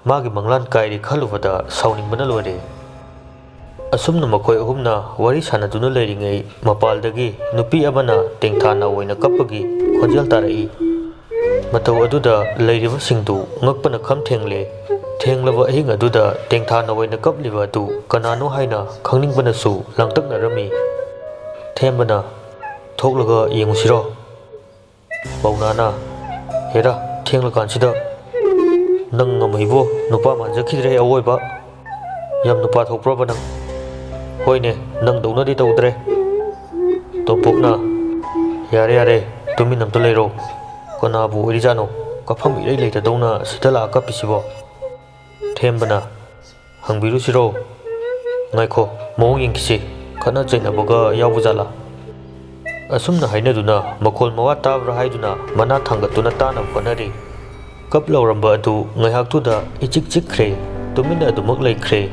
magi manglan kairi khalubada sauningbana lore. Asumna makoi ahumna wari sanaduna leiringai mapaldagi nupi amana tengthana oina kappagi khonjal tarai. Matau aduda leiriba singdu ngakpana kham thengle thenglaba ahing aduda tengthana oina kapliba adu kanano haina khangningbana su langtaknarami. Thembana thoklaga yengusiro. Paunana hera thenglakansida nang ngamaibo nupa manjakidre awoiba yam nupa thokpraba nang hoine nang daunadi tawdre. Tompokna yare yare tumi namto leiro kanabu orijano kafam irei leita dauna sidala kapisibo. Thembana hangbirusiro ngaikho mong yengkisi khana chainabaga yawbujala. Asumna hainaduna makhol mawa tabra haiduna mana thangatuna tana honari. Kap lauramba adu ngaihaktuda ichik chikkhre tumina adumak laikhre.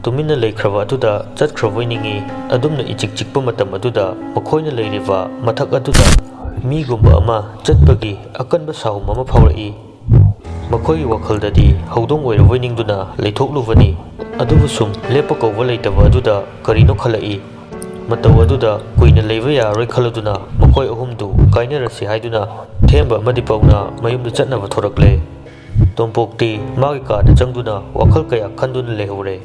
Tumina laikhraba aduda chatkhraboiningi adumna ichik chikpa matam aduda makhoina leiriba mathak aduda migumba ama chatpagi akanba sahum ama phaurai. Makhoi wakhaldadi haudong oiraboiningduna leithoklubani adubu sum lepa kauba leitaba aduda karino khalai. Matau aduda kuina leiba yaroi khaladuna makhoi ahumdu kainarasi haiduna themba amadi pauna mayumda chatnaba thorakle. Tompokti magi kana changduna wakhal kaya khanduna lehore.